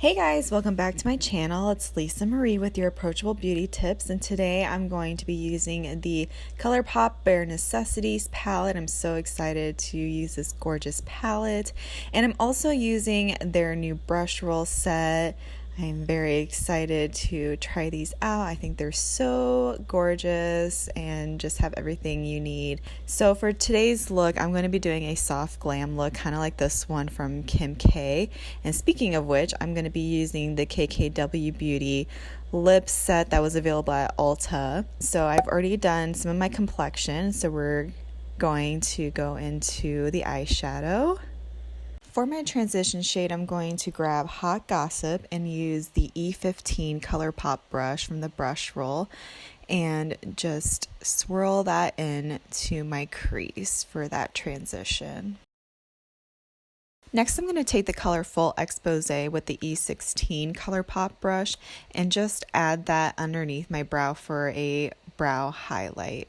Hey guys, welcome back to my channel. It's Lisa Marie with your approachable beauty tips, and today I'm going to be using the Colourpop Bare Necessities palette. I'm so excited to use this gorgeous palette, and I'm also using their new brush roll set. I'm very excited to try these out. I think they're so gorgeous and just have everything you need. So for today's look, I'm going to be doing a soft glam look, kind of like this one from Kim K. And speaking of which, I'm going to be using the KKW Beauty lip set that was available at Ulta. So I've already done some of my complexion, so we're going to go into the eyeshadow. For my transition shade, I'm going to grab Hot Gossip and use the E15 Colourpop brush from the brush roll and just swirl that in to my crease for that transition. Next, I'm going to take the Colorful Expose with the E16 Colourpop brush and just add that underneath my brow for a brow highlight.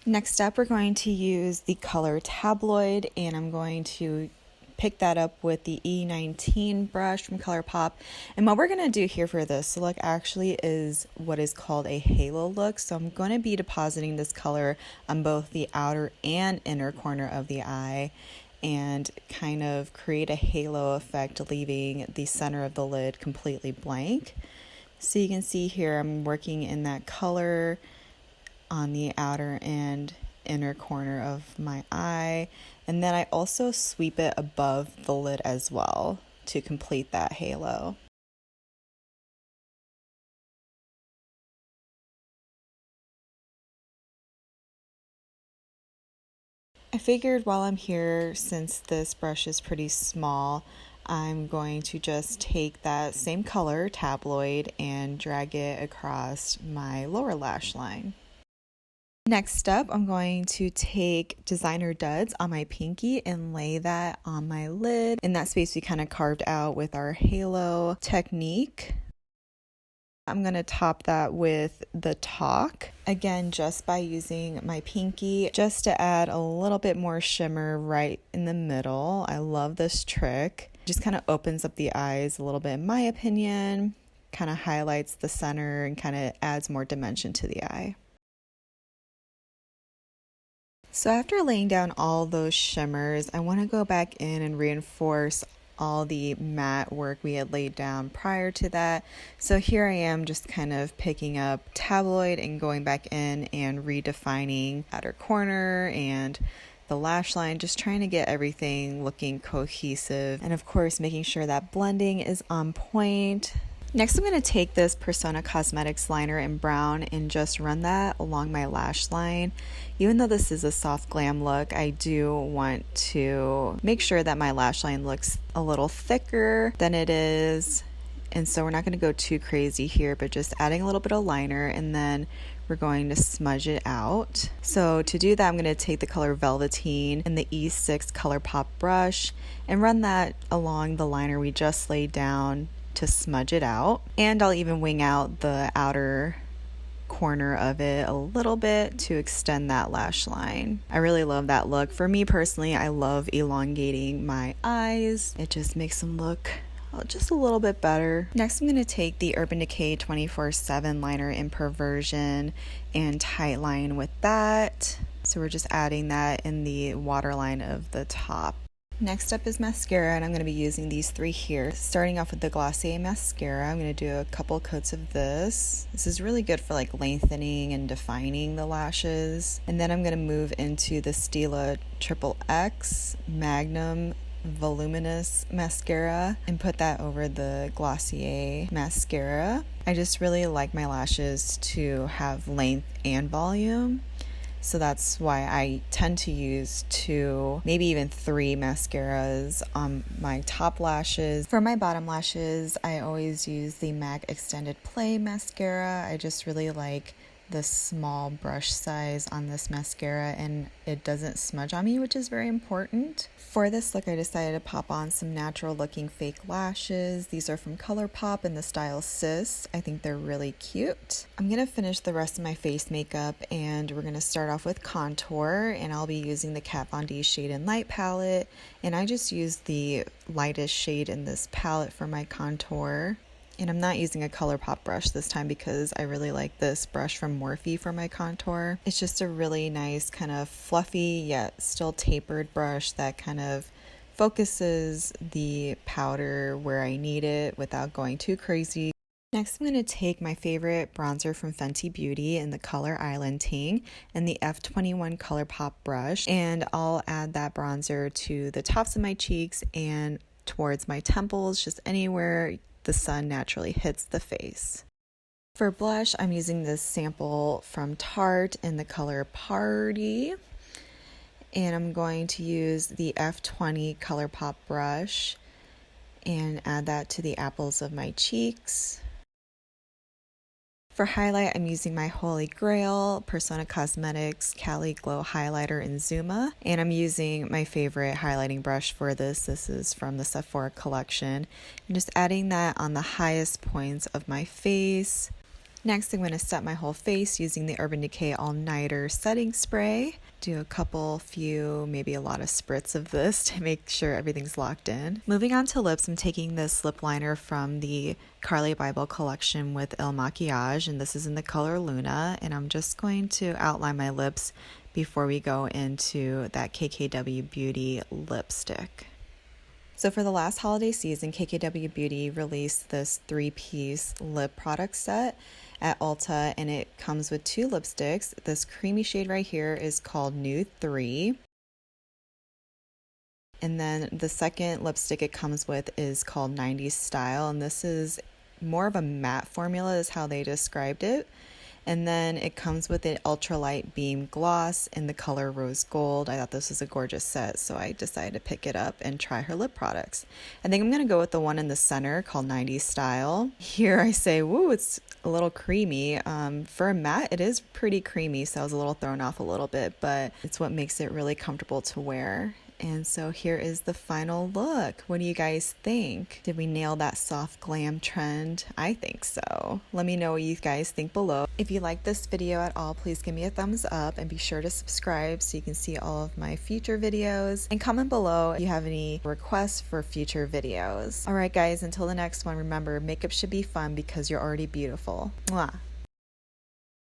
Next up, we're going to use the color Tabloid, and I'm going to pick that up with the E19 brush from Colourpop. And what we're going to do here for this look actually is what is called a halo look. So I'm going to be depositing this color on both the outer and inner corner of the eye and kind of create a halo effect, leaving the center of the lid completely blank. So you can see here I'm working in that color on the outer and inner corner of my eye, and then I also sweep it above the lid as well to complete that halo. I figured while I'm here, since this brush is pretty small, I'm going to just take that same color, Tabloid, and drag it across my lower lash line. Next up, I'm going to take Designer Duds on my pinky and lay that on my lid in that space we kind of carved out with our halo technique. I'm going to top that with the Talk, again just by using my pinky just to add a little bit more shimmer right in the middle. I love this trick. Just kind of opens up the eyes a little bit in my opinion, kind of highlights the center and kind of adds more dimension to the eye. So after laying down all those shimmers, I want to go back in and reinforce all the matte work we had laid down prior to that. So here I am just kind of picking up Tabloid and going back in and redefining outer corner and the lash line, just trying to get everything looking cohesive and of course making sure that blending is on point. Next, I'm going to take this Persona Cosmetics liner in brown and just run that along my lash line. Even though this is a soft glam look, I do want to make sure that my lash line looks a little thicker than it is. And so we're not going to go too crazy here, but just adding a little bit of liner, and then we're going to smudge it out. So to do that, I'm going to take the color Velveteen and the E6 Colourpop brush and run that along the liner we just laid down to smudge it out. And I'll even wing out the outer corner of it a little bit to extend that lash line. I really love that look. For me personally, I love elongating my eyes. It just makes them look just a little bit better. Next, I'm going to take the Urban Decay 24/7 liner in Perversion and tight line with that. So we're just adding that in the waterline of the top. Next up is mascara, and I'm going to be using these three here. Starting off with the Glossier mascara, I'm going to do a couple coats of this. This is really good for like lengthening and defining the lashes. And then I'm going to move into the Stila XXX Magnum Voluminous mascara and put that over the Glossier mascara. I just really like my lashes to have length and volume. So that's why I tend to use 2, maybe even 3 mascaras on my top lashes. For my bottom lashes, I always use the MAC Extended Play mascara. I just really like the small brush size on this mascara and it doesn't smudge on me, which is very important. For this look, I decided to pop on some natural looking fake lashes. These are from Colourpop in the style Sis. I think they're really cute. I'm going to finish the rest of my face makeup and we're going to start off with contour, and I'll be using the Kat Von D Shade and Light palette, and I just used the lightest shade in this palette for my contour. And I'm not using a Colourpop brush this time because I really like this brush from Morphe for my contour. It's just a really nice kind of fluffy yet still tapered brush that kind of focuses the powder where I need it without going too crazy. Next, I'm going to take my favorite bronzer from Fenty Beauty in the color Island Ting and the F21 Colourpop brush, and I'll add that bronzer to the tops of my cheeks and towards my temples, just anywhere the sun naturally hits the face. For blush, I'm using this sample from Tarte in the color Party, and I'm going to use the F20 Colourpop brush and add that to the apples of my cheeks. For highlight, I'm using my Holy Grail Persona Cosmetics Cali Glow Highlighter in Zuma, and I'm using my favorite highlighting brush for this. This is from the Sephora collection. I'm just adding that on the highest points of my face. Next, I'm going to set my whole face using the Urban Decay All Nighter Setting Spray. Do a few, maybe a lot of spritz of this to make sure everything's locked in. Moving on to lips, I'm taking this lip liner from the Carly Bible collection with Il Maquillage, and this is in the color Luna, and I'm just going to outline my lips before we go into that KKW Beauty lipstick. So for the last holiday season, KKW Beauty released this 3-piece lip product set at Ulta, and it comes with 2 lipsticks. This creamy shade right here is called Nude 3. And then the second lipstick it comes with is called 90s Style, and this is more of a matte formula is how they described it. And then it comes with an ultralight beam gloss in the color Rose Gold. I thought this was a gorgeous set, so I decided to pick it up and try her lip products. I think I'm going to go with the one in the center called 90s Style. Here I say, woo, it's a little creamy. For a matte, it is pretty creamy, so I was a little thrown off a little bit, but it's what makes it really comfortable to wear. And so here is the final look. What do you guys think? Did we nail that soft glam trend? I think so. Let me know what you guys think below. If you like this video at all, please give me a thumbs up and be sure to subscribe so you can see all of my future videos. And comment below if you have any requests for future videos. All right, guys, until the next one, remember, makeup should be fun because you're already beautiful. Mwah.